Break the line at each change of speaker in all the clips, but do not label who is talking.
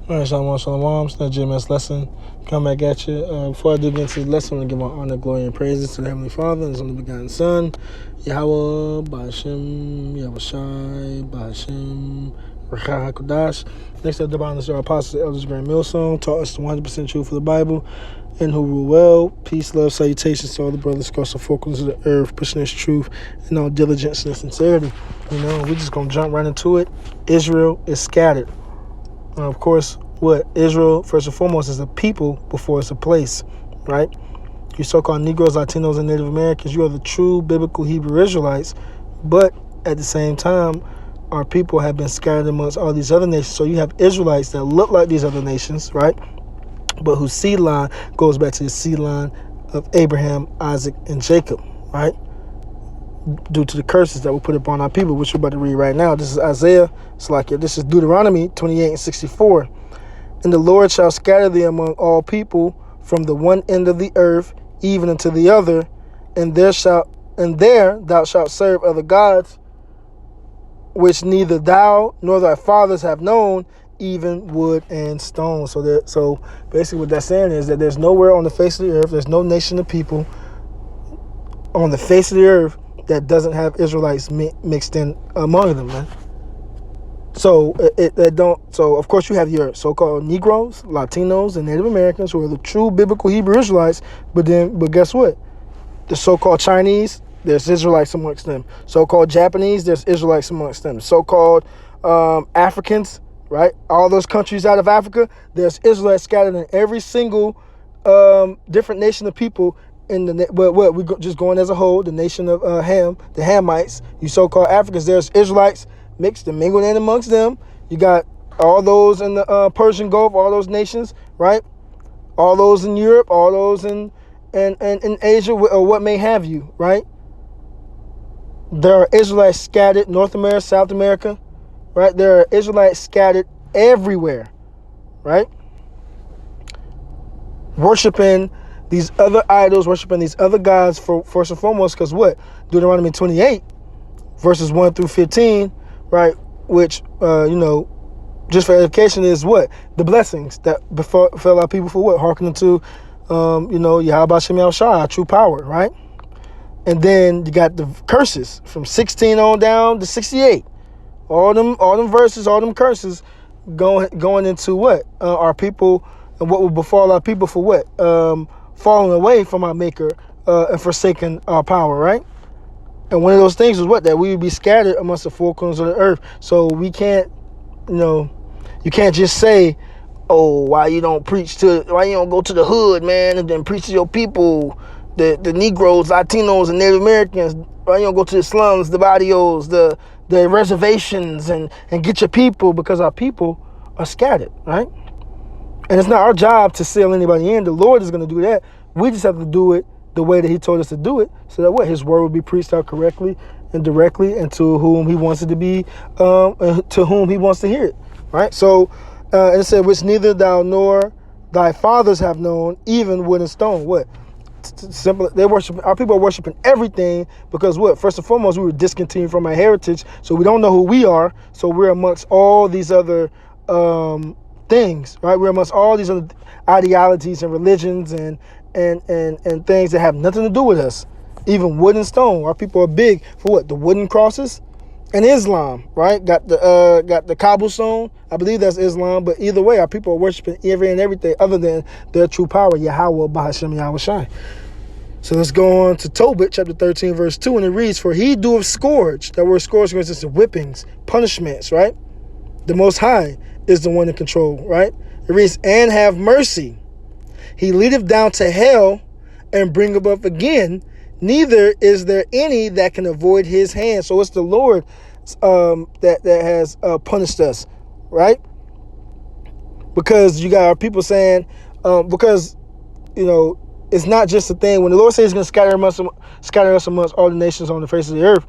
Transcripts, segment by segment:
All right, Shalom, Shalom. It's that GMS lesson. Come back at you. Before I do get into the lesson, I want to give my honor, glory, and praises to the Heavenly Father and His only begotten Son, Yahweh, Bahashem, Yahushai, Bahashem, Rachah HaKodash. Next up, the Bahas are our apostles, elders, grand millstone, taught us the 100% truth of the Bible, and who rule well. Peace, love, salutations to all the brothers across the four corners of the earth, pushing this truth in all diligence and sincerity. We're just going to jump right into it. Israel is scattered. Of course, what Israel, first and foremost, is a people before it's a place, right? You so-called Negroes, Latinos, and Native Americans, you are the true biblical Hebrew Israelites, but at the same time, our people have been scattered amongst all these other nations. So you have Israelites that look like these other nations, right? But whose seed line goes back to the seed line of Abraham, Isaac, and Jacob, right? Due to the curses that were put upon our people, which we're about to read right now. This is Isaiah. This is Deuteronomy 28:64. And the Lord shall scatter thee among all people from the one end of the earth even unto the other, and there thou shalt serve other gods, which neither thou nor thy fathers have known, even wood and stone. So basically what that's saying is that there's nowhere on the face of the earth, there's no nation of people on the face of the earth that doesn't have Israelites mixed in among them, man. So of course you have your so-called Negroes, Latinos, and Native Americans who are the true biblical Hebrew Israelites, but guess what? The so-called Chinese, there's Israelites amongst them. So-called Japanese, there's Israelites amongst them. So-called Africans, right? All those countries out of Africa, there's Israelites scattered in every single different nation of people. We just going as a whole, the nation of Ham, the Hamites, you so-called Africans, there's Israelites mixed and mingled in amongst them. You got all those in the Persian Gulf, all those nations, right? All those in Europe, all those in Asia, or what may have you, right? There are Israelites scattered North America, South America, right? There are Israelites scattered everywhere, right? Worshiping these other idols, worshiping these other gods first and foremost, because what? Deuteronomy 28, verses 1 through 15, right? Which, just for education is what? The blessings that befell our people for what? Hearkening to, Yahweh Shem Yahushai, true power, right? And then you got the curses from 16 on down to 68. All them verses, all them curses going into what? Our people, and what will befall our people for what? Falling away from our Maker and forsaking our power, right? And one of those things is what? That we would be scattered amongst the four corners of the earth. So we can't, you can't just say, oh, why you don't go to the hood, man, and then preach to your people, the Negroes, Latinos, and Native Americans. Why you don't go to the slums, the barrios, the reservations, and get your people, because our people are scattered, right? And it's not our job to seal anybody in. The Lord is going to do that. We just have to do it the way that He told us to do it, so that His word will be preached out correctly and directly, and to whom He wants it to be, to whom He wants to hear it, right? So, and it said, which neither thou nor thy fathers have known, even wood and stone. What? Simple. Our people are worshiping everything because what? First and foremost, we were discontinued from our heritage, so we don't know who we are. So we're amongst all these other things, right? We're amongst all these other ideologies and religions and things that have nothing to do with us. Even wood and stone. Our people are big for what? The wooden crosses and Islam, right? Got the cobblestone. I believe that's Islam, but either way, our people are worshiping everything other than their true power, Yahweh, Bahashem, Yahushai. So let's go on to Tobit, chapter 13, verse 2, and it reads, for he doeth scourge. That word scourge consists of whippings, punishments, right? The Most High is the one in control, right? It reads, and have mercy. He leadeth down to hell and bringeth up again. Neither is there any that can avoid his hand. So it's the Lord that has punished us, right? Because you got our people saying, because, it's not just a thing. When the Lord says He's going to scatter us amongst all the nations on the face of the earth,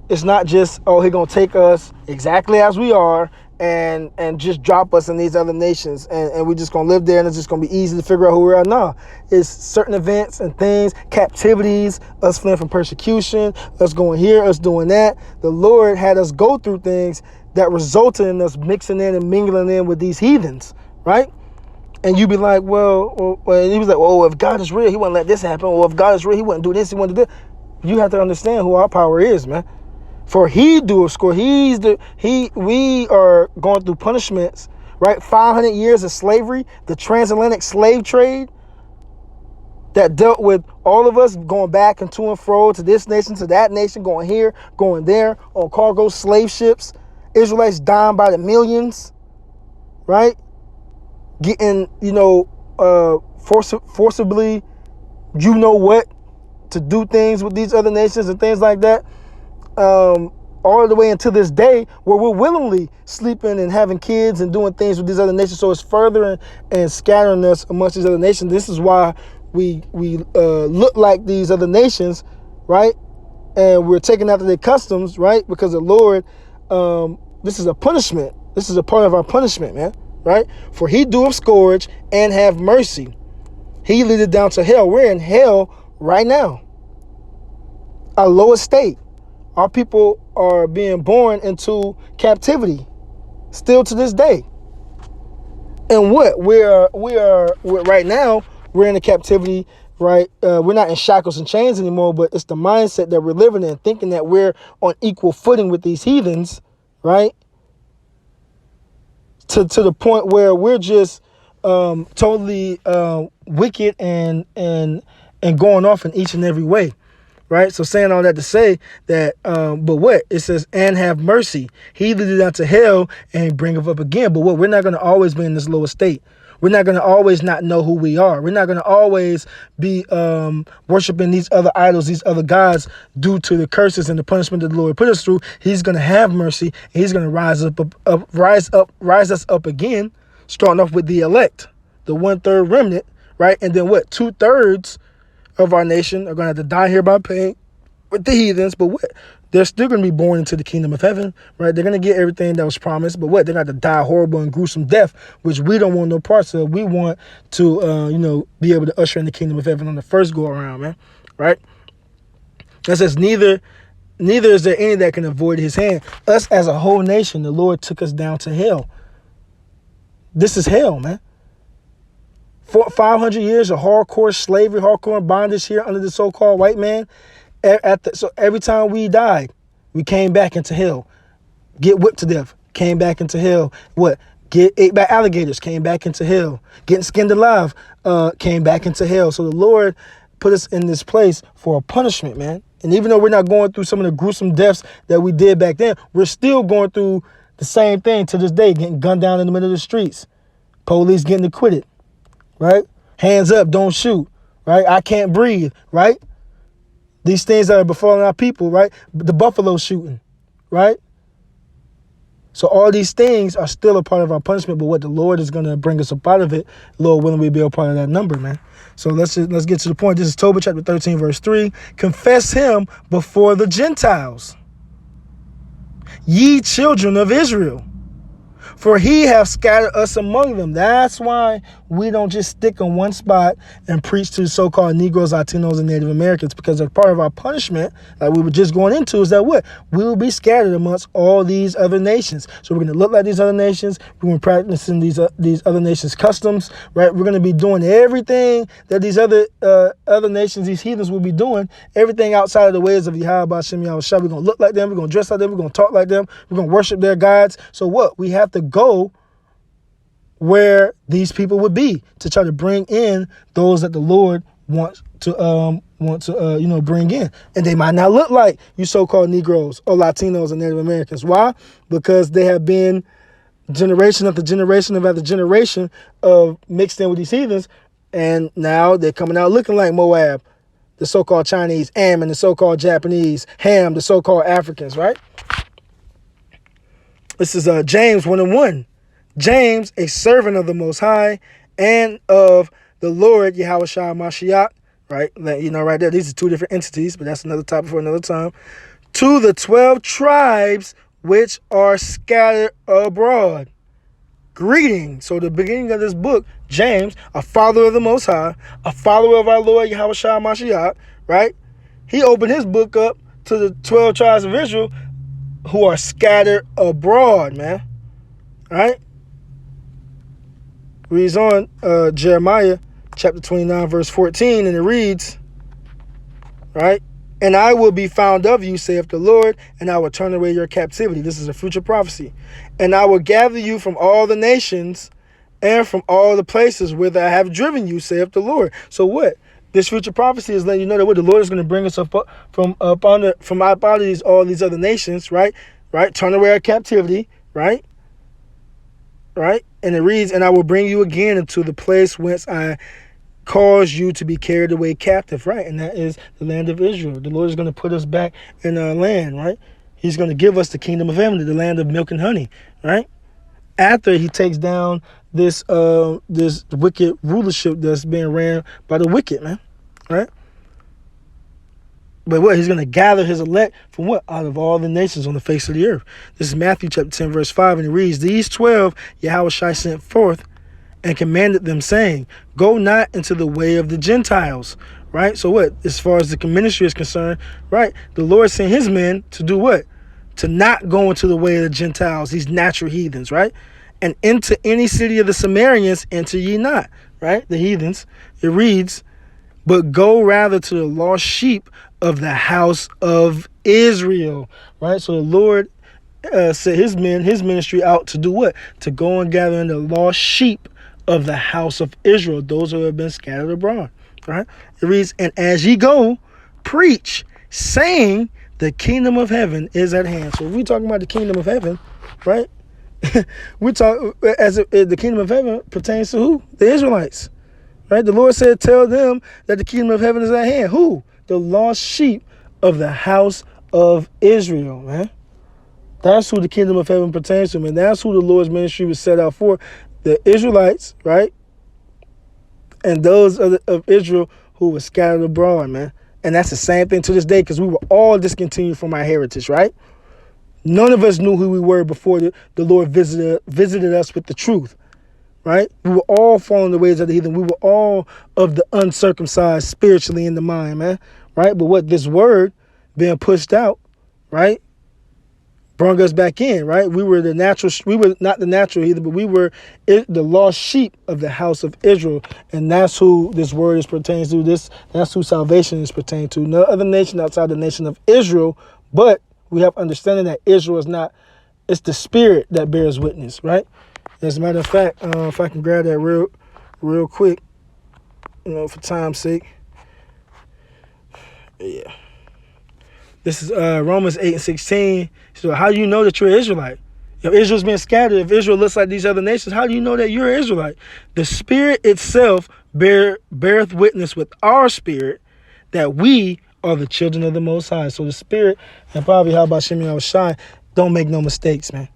it's not just, He's going to take us exactly as we are and just drop us in these other nations and we're just going to live there and it's just going to be easy to figure out who we are. No, it's certain events and things, captivities, us fleeing from persecution, us going here, us doing that. The Lord had us go through things that resulted in us mixing in and mingling in with these heathens, right? And you be like, well, and he was like, well, if God is real, he wouldn't let this happen. Or if God is real, he wouldn't do this, he wouldn't do that. You have to understand who our power is, man. For he doeth score. We are going through punishments, right? 500 years of slavery, the transatlantic slave trade that dealt with all of us going back and to and fro to this nation, to that nation, going here, going there, on cargo slave ships, Israelites dying by the millions, right? Getting, forcibly, to do things with these other nations and things like that. All the way into this day where we're willingly sleeping and having kids and doing things with these other nations. So it's furthering and scattering us amongst these other nations. This is why we look like these other nations, right? And we're taking after their customs, right? Because the Lord, this is a punishment. This is a part of our punishment, man, right? For he doeth scourge and have mercy. He leadeth down to hell. We're in hell right now. Our lowest state. Our people are being born into captivity still to this day. And what? We're right now, we're in a captivity, right? We're not in shackles and chains anymore, but it's the mindset that we're living in, thinking that we're on equal footing with these heathens, right? To the point where we're just totally wicked and going off in each and every way. Right? So saying all that to say that, but what? It says, and have mercy. He leadeth down to hell and bringeth up again. But what? We're not going to always be in this lower state. We're not going to always not know who we are. We're not going to always be worshiping these other idols, these other gods, due to the curses and the punishment that the Lord put us through. He's going to have mercy. And he's going to rise us up again, starting off with the elect, the 1/3 remnant, right? And then what? 2/3 of our nation are going to have to die here by pain with the heathens. But what? They're still going to be born into the kingdom of heaven, right? They're going to get everything that was promised. But what? They're going to have to die a horrible and gruesome death, which we don't want no parts of. We want to, be able to usher in the kingdom of heaven on the first go around, man, right? That says, neither is there any that can avoid his hand. Us as a whole nation, the Lord took us down to hell. This is hell, man. 500 years of hardcore slavery, hardcore bondage here under the so-called white man. So every time we died, we came back into hell. Get whipped to death, came back into hell. What? Get ate by alligators, came back into hell. Getting skinned alive, came back into hell. So the Lord put us in this place for a punishment, man. And even though we're not going through some of the gruesome deaths that we did back then, we're still going through the same thing to this day, getting gunned down in the middle of the streets. Police getting acquitted. Right? Hands up, don't shoot. Right? I can't breathe. Right? These things that are befalling our people. Right? The buffalo shooting. Right? So all these things are still a part of our punishment, but what the Lord is going to bring us up out of it, Lord willing, we be a part of that number, man. So let's get to the point. This is Tobit chapter 13, verse 3. Confess him before the Gentiles, ye children of Israel. For he hath scattered us among them. That's why we don't just stick in one spot and preach to the so-called Negroes, Latinos, and Native Americans, because a part of our punishment, like we were just going into, is that what? We will be scattered amongst all these other nations. So we're going to look like these other nations. We're going to be practicing these other nations' customs, right? We're going to be doing everything that these other nations, these heathens will be doing, everything outside of the ways of Yahweh Hashem Yahushua. We're going to look like them. We're going to dress like them. We're going to talk like them. We're going to worship their gods. So what? We have to go where these people would be to try to bring in those that the Lord wants to bring in. And they might not look like you so-called Negroes or Latinos and Native Americans. Why? Because they have been generation after generation after generation of mixed in with these heathens, and now they're coming out looking like Moab, the so-called Chinese, Ammon, the so-called Japanese, Ham, the so-called Africans, right? This is James 1:1. James, a servant of the Most High and of the Lord Yahushua Mashiach, right? Right there. These are two different entities, but that's another topic for another time. To the 12 tribes which are scattered abroad. Greeting. So the beginning of this book, James, a follower of the Most High, a follower of our Lord Yahushua Mashiach, right? He opened his book up to the 12 tribes of Israel who are scattered abroad, man. Right? Reads on, Jeremiah chapter 29, verse 14, and it reads, right? And I will be found of you, saith the Lord, and I will turn away your captivity. This is a future prophecy. And I will gather you from all the nations and from all the places whither I have driven you, saith the Lord. So what? This future prophecy is letting you know that what the Lord is going to bring us up from out of all these other nations, right? Right? Turn away our captivity, right? Right? And it reads, and I will bring you again into the place whence I caused you to be carried away captive, right? And that is the land of Israel. The Lord is going to put us back in our land, right? He's going to give us the kingdom of heaven, the land of milk and honey, right? After he takes down this wicked rulership that's being ran by the wicked, man, right? But what? He's going to gather his elect from what? Out of all the nations on the face of the earth. This is Matthew chapter 10, verse 5, and it reads, these 12 Yahushua sent forth and commanded them, saying, go not into the way of the Gentiles, right? So what? As far as the ministry is concerned, right? The Lord sent his men to do what? To not go into the way of the Gentiles, these natural heathens, right? And into any city of the Samaritans enter ye not, right? The heathens. It reads, but go rather to the lost sheep of the house of Israel, right? So the Lord sent his men, his ministry out to do what? To go and gather in the lost sheep of the house of Israel, those who have been scattered abroad, right? It reads, and as ye go, preach, saying, the kingdom of heaven is at hand. So we're talking about the kingdom of heaven, right? We talk as if the kingdom of heaven pertains to who? The Israelites, right? The Lord said, tell them that the kingdom of heaven is at hand. Who? The lost sheep of the house of Israel, man. That's who the kingdom of heaven pertains to, man. That's who the Lord's ministry was set out for. The Israelites, right? And those of Israel who were scattered abroad, man. And that's the same thing to this day, because we were all discontinued from our heritage, right? None of us knew who we were before the Lord visited us with the truth, right? We were all following the ways of the heathen. We were all of the uncircumcised spiritually in the mind, man, right? But what this word being pushed out, right, brought us back in, right? We were not the natural heathen, but we were the lost sheep of the house of Israel. And that's who this word is pertains to. That's who salvation is pertaining to. No other nation outside the nation of Israel, but we have understanding that Israel is not, it's the spirit that bears witness, right? As a matter of fact, if I can grab that real quick, for time's sake. Yeah. This is Romans 8:16. So how do you know that you're an Israelite? If Israel's been scattered, if Israel looks like these other nations, how do you know that you're an Israelite? The Spirit itself beareth witness with our spirit that we are the children of the Most High. So the Spirit, and probably how about Shimon Yahushua, don't make no mistakes, man.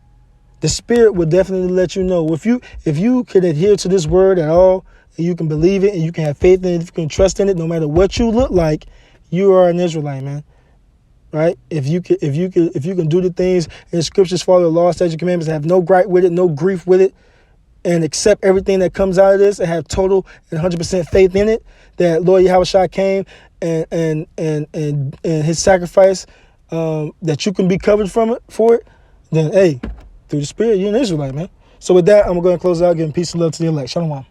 The Spirit will definitely let you know. If you can adhere to this word at all, and you can believe it, and you can have faith in it, if you can trust in it, no matter what you look like, you are an Israelite, man. Right? If you can do the things in the scriptures, follow the law, statutes, commandments, have no gripe with it, no grief with it, and accept everything that comes out of this, and have total and 100% faith in it, that Lord Yahushua came and his sacrifice, that you can be covered for it, then hey, through the Spirit, you're an Israelite, man. So with that, I'm going to close out, giving peace and love to the elect. Shalom.